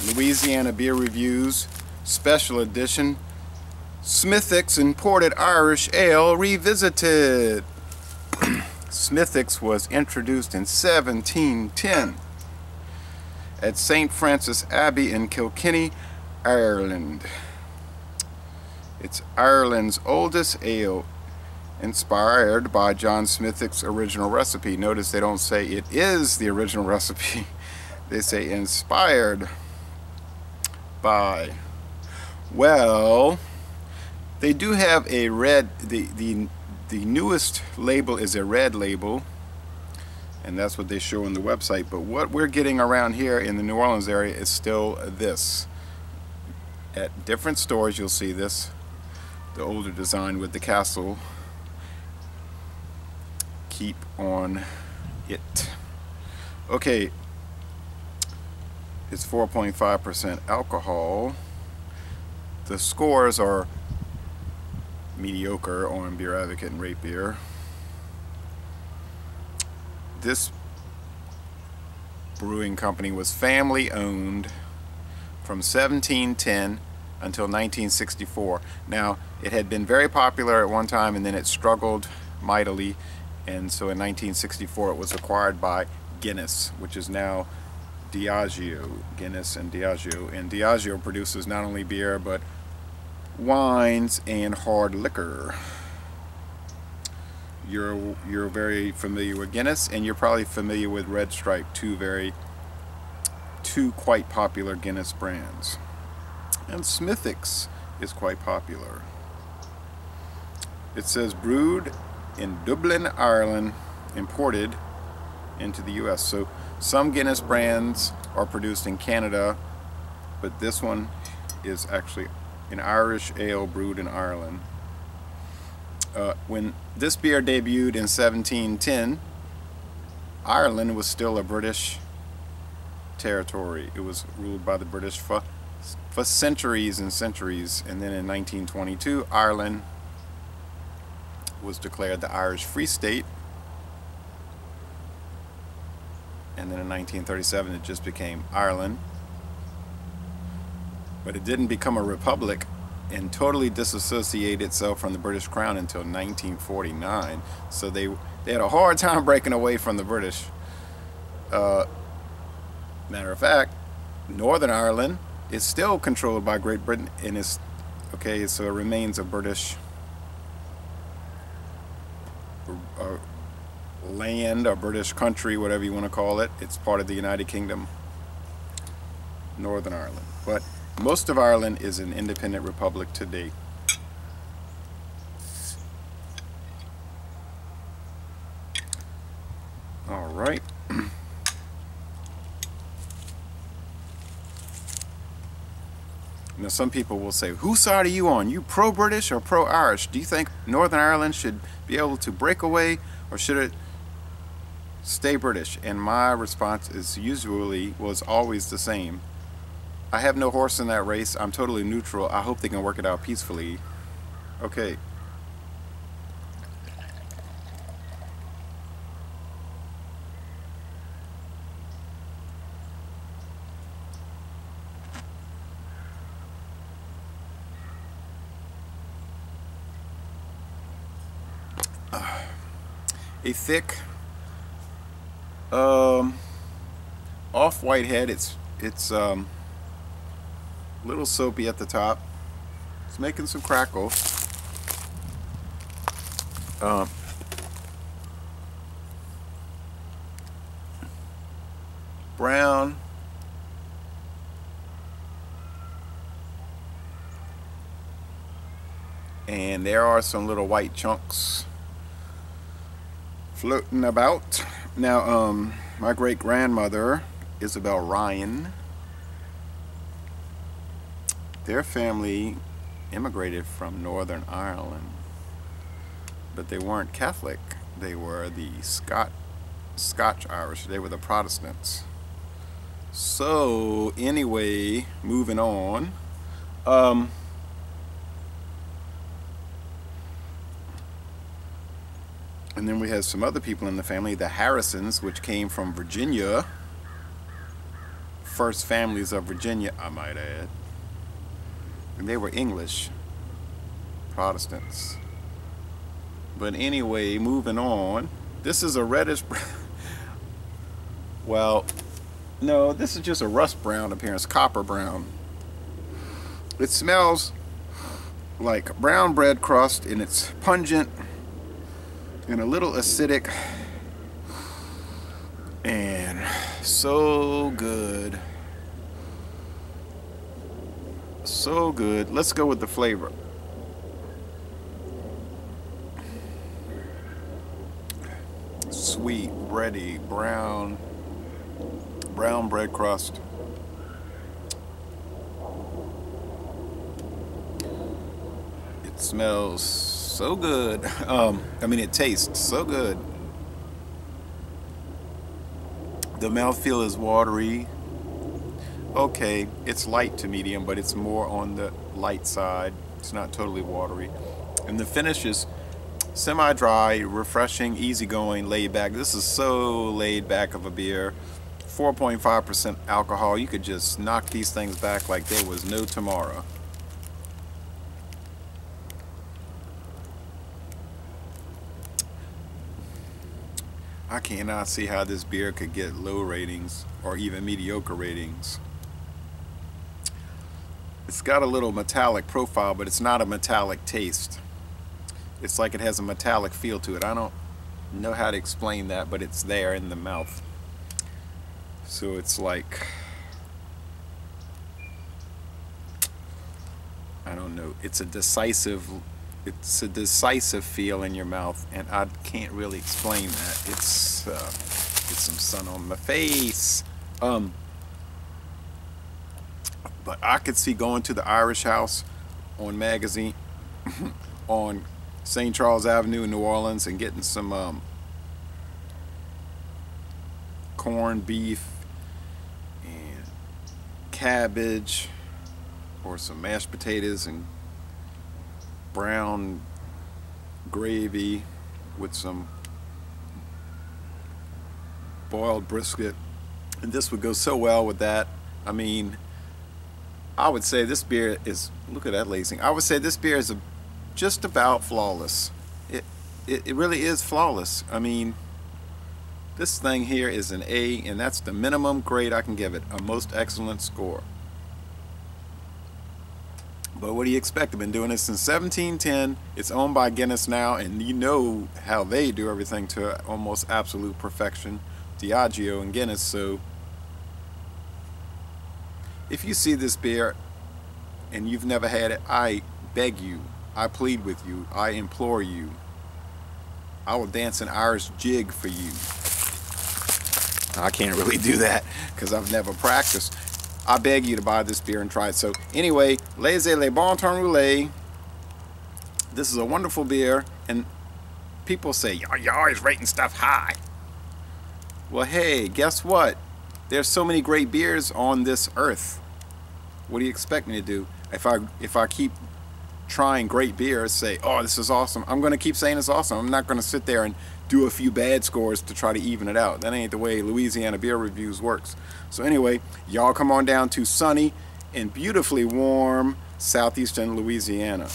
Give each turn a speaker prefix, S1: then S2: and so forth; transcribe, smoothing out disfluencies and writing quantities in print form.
S1: Louisiana Beer Reviews Special Edition Smithwick's Imported Irish Ale Revisited. Smithwick's was introduced in 1710 at St. Francis Abbey in Kilkenny, Ireland. It's Ireland's oldest ale, inspired by John Smithwick's original recipe. Notice they don't say it is the original recipe. They say inspired by. Well, they do have a red, the newest label is a red label, and that's what they show on the website. But what we're getting around here in the New Orleans area is still this. At different stores you'll see this, the older design with the castle. Keep on it. Okay, it's 4.5% alcohol. The scores are mediocre on Beer Advocate and Rate Beer. This brewing company was family owned from 1710 until 1964. Now, it had been very popular at one time, and then it struggled mightily, and so in 1964 it was acquired by Guinness, which is now Diageo. Guinness and Diageo. And Diageo produces not only beer but wines and hard liquor. You're very familiar with Guinness, and you're probably familiar with Red Stripe, two quite popular Guinness brands. And Smithwick's is quite popular. It says brewed in Dublin, Ireland, imported into the US. So some Guinness brands are produced in Canada, but this one is actually an Irish ale brewed in Ireland. When this beer debuted in 1710, Ireland was still a British territory. It was ruled by the British for centuries and centuries, and then in 1922 Ireland was declared the Irish Free State, and then in 1937 it just became Ireland. But it didn't become a republic and totally disassociate itself from the British Crown until 1949. So they had a hard time breaking away from the British. Matter of fact, Northern Ireland is still controlled by Great Britain, and is okay. So it remains a British land, or British country, whatever you want to call it. It's part of the United Kingdom, Northern Ireland. But most of Ireland is an independent republic today. All right. Now, some people will say, whose side are you on? You pro-British or pro-Irish? Do you think Northern Ireland should be able to break away, or should it stay British? And my response was always the same. I have no horse in that race. I'm totally neutral. I hope they can work it out peacefully. Okay. A thick off Whitehead. It's little soapy at the top. It's making some crackle. Brown. And there are some little white chunks floating about. Now, my great-grandmother, Isabel Ryan, their family immigrated from Northern Ireland, but they weren't Catholic. They were the Scotch Irish. They were the Protestants. So anyway, moving on. And then we had some other people in the family, the Harrisons, which came from Virginia first families of Virginia, I might add. And they were English Protestants. But anyway, moving on. This is a reddish well, no, this is just a rust brown appearance, copper brown. It smells like brown bread crust, and it's pungent and a little acidic and so good. So good. Let's go with the flavor. Sweet, bready, brown bread crust. It smells so good. I mean, it tastes so good. The mouthfeel is watery. Okay, it's light to medium, but it's more on the light side. It's not totally watery. And the finish is semi-dry, refreshing, easygoing, laid back. This is so laid back of a beer. 4.5% alcohol. You could just knock these things back like there was no tomorrow. I cannot see how this beer could get low ratings or even mediocre ratings. It's got a little metallic profile, but it's not a metallic taste. It's like it has a metallic feel to it. I don't know how to explain that, but it's there in the mouth. So it's like, I don't know, it's a decisive feel in your mouth, and I can't really explain that. It's get some sun on my face. But I could see going to the Irish House on Magazine on St. Charles Avenue in New Orleans and getting some corned beef and cabbage, or some mashed potatoes and brown gravy with some boiled brisket, and this would go so well with that. I mean, I would say this beer is, look at that lacing, I would say this beer is just about flawless. It really is flawless. I mean, this thing here is an A, and that's the minimum grade I can give it, a most excellent score. But what do you expect? I've been doing this since 1710. It's owned by Guinness now, and you know how they do everything to almost absolute perfection. Diageo and Guinness. So if you see this beer and you've never had it, I beg you, I plead with you, I implore you, I will dance an Irish jig for you. I can't really do that because I've never practiced. I beg you to buy this beer and try it. So anyway, laissez les bon temps rouler. This is a wonderful beer, and people say, you're always rating stuff high. Well, hey, guess what? There's so many great beers on this earth. What do you expect me to do? If I keep trying great beers, say, oh, this is awesome, I'm going to keep saying it's awesome. I'm not going to sit there and do a few bad scores to try to even it out. That ain't the way Louisiana Beer Reviews works. So anyway, y'all come on down to sunny and beautifully warm southeastern Louisiana.